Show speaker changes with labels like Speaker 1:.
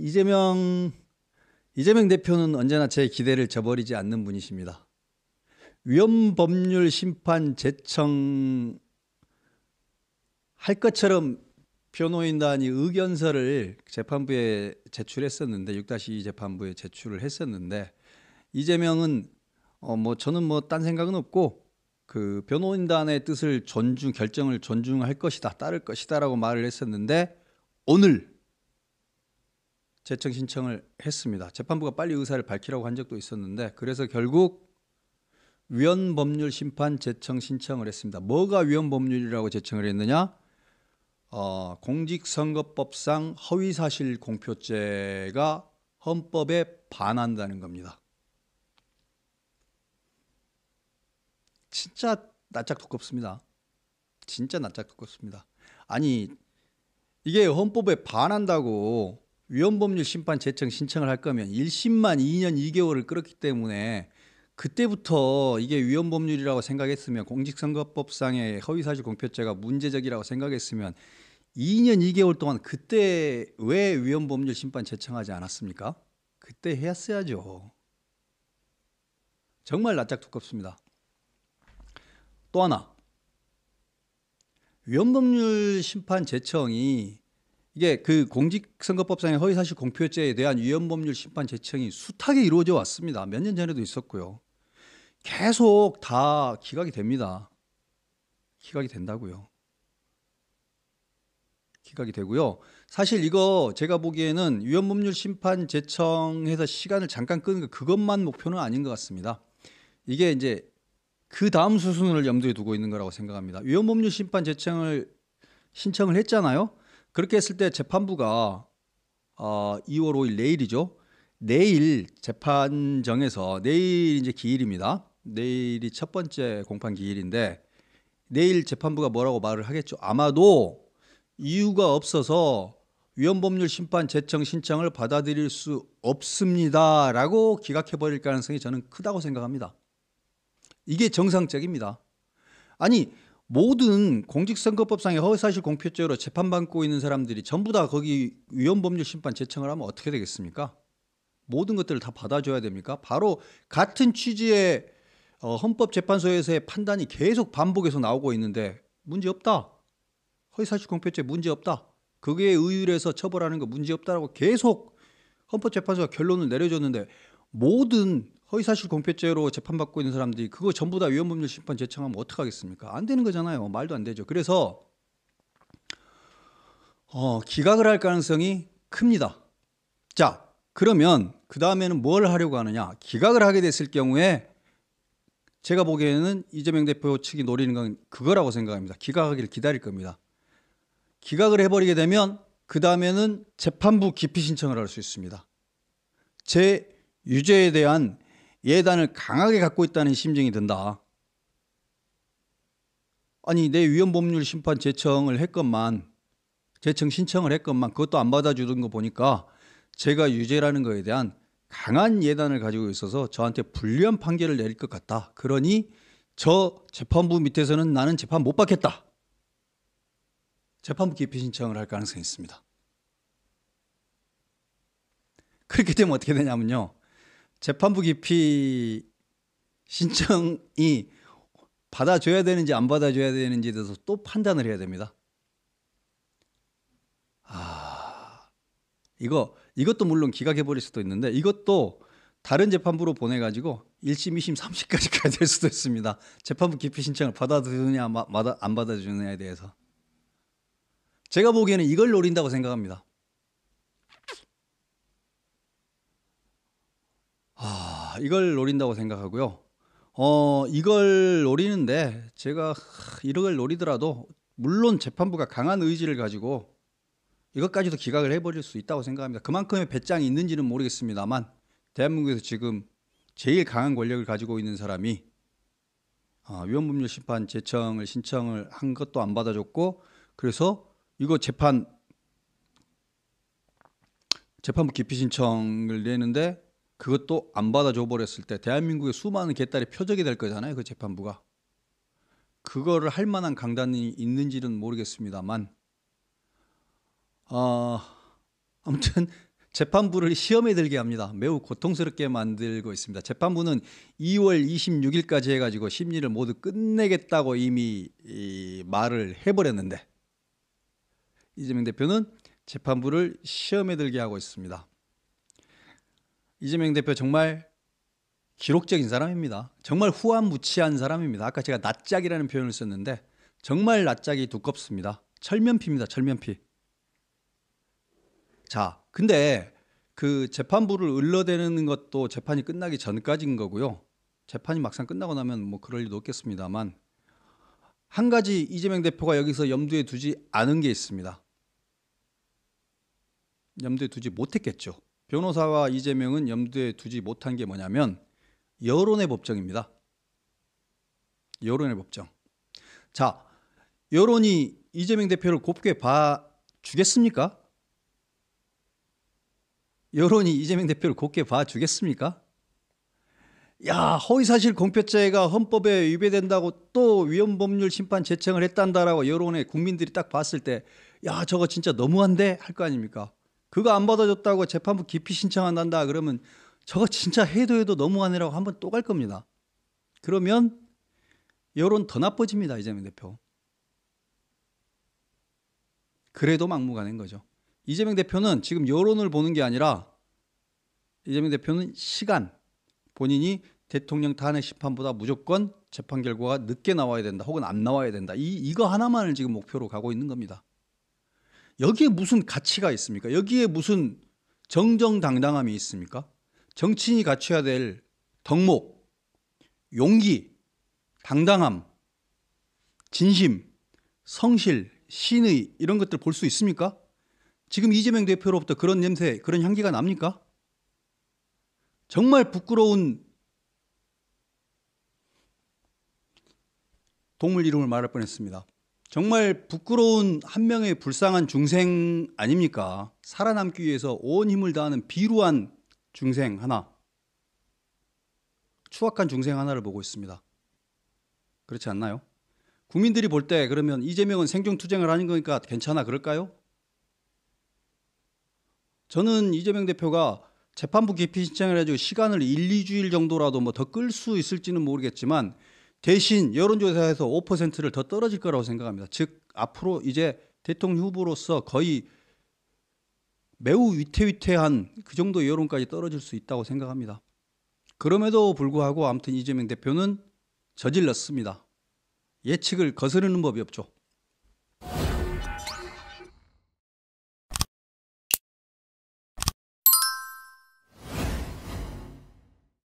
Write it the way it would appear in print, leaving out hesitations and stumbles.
Speaker 1: 이재명 대표는 언제나 제 기대를 저버리지 않는 분이십니다. 위헌법률 심판 제청 할 것처럼 변호인단이 의견서를 재판부에 제출했었는데 6-2 재판부에 제출을 했었는데 이재명은 저는 딴 생각은 없고 그 변호인단의 뜻을 결정을 존중할 것이다, 따를 것이다라고 말을 했었는데 오늘 제청 신청을 했습니다. 재판부가 빨리 의사를 밝히라고 한 적도 있었는데 그래서 결국 위헌법률 심판 제청 신청을 했습니다. 뭐가 위헌법률이라고 제청을 했느냐? 공직선거법상 허위사실 공표죄가 헌법에 반한다는 겁니다. 진짜 낯짝 두껍습니다. 진짜 낯짝 두껍습니다. 아니 이게 헌법에 반한다고 위헌법률 심판 제청 신청을 할 거면 1심만 2년 2개월을 끌었기 때문에 그때부터 이게 위헌법률이라고 생각했으면 공직선거법상의 허위사실 공표죄가 문제적이라고 생각했으면 2년 2개월 동안 그때 왜 위헌법률 심판 제청하지 않았습니까? 그때 했어야죠. 정말 낯짝 두껍습니다. 또 하나, 위헌법률 심판 제청이 이게 그 공직선거법상의 허위사실 공표죄에 대한 위헌법률 심판 제청이 숱하게 이루어져 왔습니다. 몇 년 전에도 있었고요. 계속 다 기각이 됩니다. 기각이 된다고요. 기각이 되고요. 사실 이거 제가 보기에는 위헌법률 심판 제청해서 시간을 잠깐 끄는 거 그것만 목표는 아닌 것 같습니다. 이게 이제 그 다음 수순을 염두에 두고 있는 거라고 생각합니다. 위헌법률 심판 제청을 신청을 했잖아요. 그렇게 했을 때 재판부가 2월 5일 내일이죠. 내일 재판정에서 내일 이제 기일입니다. 내일이 첫 번째 공판 기일인데 내일 재판부가 뭐라고 말을 하겠죠. 아마도 이유가 없어서 위헌법률 심판 제청 신청을 받아들일 수 없습니다라고 기각해버릴 가능성이 저는 크다고 생각합니다. 이게 정상적입니다. 아니 모든 공직선거법상의 허위사실 공표죄로 재판받고 있는 사람들이 전부 다 거기 위헌법률 심판 제청을 하면 어떻게 되겠습니까? 모든 것들을 다 받아줘야 됩니까? 바로 같은 취지의 헌법재판소에서의 판단이 계속 반복해서 나오고 있는데 문제없다. 허위사실 공표죄 문제없다. 그게 의율해서 처벌하는 거 문제없다라고 계속 헌법재판소가 결론을 내려줬는데 모든 허위사실 공표죄로 재판받고 있는 사람들이 그거 전부 다 위헌법률 심판 제청하면 어떡하겠습니까? 안 되는 거잖아요. 말도 안 되죠. 그래서 기각을 할 가능성이 큽니다. 자, 그러면 그 다음에는 뭘 하려고 하느냐? 기각을 하게 됐을 경우에 제가 보기에는 이재명 대표 측이 노리는 건 그거라고 생각합니다. 기각하기를 기다릴 겁니다. 기각을 해버리게 되면 그 다음에는 재판부 기피 신청을 할 수 있습니다. 제 유죄에 대한 예단을 강하게 갖고 있다는 심증이 든다. 아니 내 위헌법률 심판 제청을 했건만 제청 신청을 했건만 그것도 안 받아주던 거 보니까 제가 유죄라는 거에 대한 강한 예단을 가지고 있어서 저한테 불리한 판결을 내릴 것 같다. 그러니 저 재판부 밑에서는 나는 재판 못 받겠다. 재판부 기피 신청을 할 가능성이 있습니다. 그렇게 되면 어떻게 되냐면요. 재판부 기피 신청이 받아줘야 되는지 안 받아줘야 되는지에 대해서 또 판단을 해야 됩니다. 이것도 물론 기각해버릴 수도 있는데 이것도 다른 재판부로 보내가지고 1심, 2심, 3심까지 가야 될 수도 있습니다. 재판부 기피 신청을 받아주느냐 안 받아주느냐에 대해서. 제가 보기에는 이걸 노린다고 생각합니다. 이걸 노린다고 생각하고요. 이걸 노리는데 제가 이걸 노리더라도 물론 재판부가 강한 의지를 가지고 이것까지도 기각을 해버릴 수 있다고 생각합니다. 그만큼의 배짱이 있는지는 모르겠습니다만 대한민국에서 지금 제일 강한 권력을 가지고 있는 사람이 위헌법률 심판 제청을 신청을 한 것도 안 받아줬고 그래서 이거 재판부 기피 신청을 내는데 그것도 안 받아줘 버렸을 때 대한민국의 수많은 개딸의 표적이 될 거잖아요. 그 재판부가. 그거를 할 만한 강단이 있는지는 모르겠습니다만 아무튼 재판부를 시험에 들게 합니다. 매우 고통스럽게 만들고 있습니다. 재판부는 2월 26일까지 해가지고 심리를 모두 끝내겠다고 이미 말을 해버렸는데 이재명 대표는 재판부를 시험에 들게 하고 있습니다. 이재명 대표 정말 기록적인 사람입니다. 정말 후한무치한 사람입니다. 아까 제가 낯짝이라는 표현을 썼는데 정말 낯짝이 두껍습니다. 철면피입니다. 철면피. 자, 근데 그 재판부를 을러대는 것도 재판이 끝나기 전까지인 거고요. 재판이 막상 끝나고 나면 뭐 그럴 리도 없겠습니다만 한 가지 이재명 대표가 여기서 염두에 두지 않은 게 있습니다. 염두에 두지 못했겠죠. 변호사와 이재명은 염두에 두지 못한 게 뭐냐면 여론의 법정입니다. 여론의 법정. 자, 여론이 이재명 대표를 곱게 봐주겠습니까? 여론이 이재명 대표를 곱게 봐주겠습니까? 야, 허위사실 공표죄가 헌법에 위배된다고 또 위헌법률 심판 제청을 했단다라고 여론의 국민들이 딱 봤을 때 야, 저거 진짜 너무한데? 할 거 아닙니까? 그거 안 받아줬다고 재판부 기피 신청한다 그러면 저거 진짜 해도 너무하네라고 한번 또 갈 겁니다. 그러면 여론 더 나빠집니다. 이재명 대표. 그래도 막무가내인 거죠. 이재명 대표는 지금 여론을 보는 게 아니라 이재명 대표는 시간, 본인이 대통령 탄핵 심판보다 무조건 재판 결과가 늦게 나와야 된다 혹은 안 나와야 된다. 이거 하나만을 지금 목표로 가고 있는 겁니다. 여기에 무슨 가치가 있습니까? 여기에 무슨 정정당당함이 있습니까? 정치인이 갖춰야 될 덕목, 용기, 당당함, 진심, 성실, 신의 이런 것들 볼 수 있습니까? 지금 이재명 대표로부터 그런 냄새, 그런 향기가 납니까? 정말 부끄러운 동물 이름을 말할 뻔했습니다. 정말 부끄러운 한 명의 불쌍한 중생 아닙니까? 살아남기 위해서 온 힘을 다하는 비루한 중생 하나, 추악한 중생 하나를 보고 있습니다. 그렇지 않나요? 국민들이 볼 때 그러면 이재명은 생존투쟁을 하는 거니까 괜찮아 그럴까요? 저는 이재명 대표가 재판부 기피 신청을 해가지고 시간을 1, 2주일 정도라도 뭐 더 끌 수 있을지는 모르겠지만 대신 여론조사에서 5%를 더 떨어질 거라고 생각합니다. 즉 앞으로 이제 대통령 후보로서 거의 매우 위태위태한 그 정도 여론까지 떨어질 수 있다고 생각합니다. 그럼에도 불구하고 아무튼 이재명 대표는 저질렀습니다. 예측을 거스르는 법이 없죠.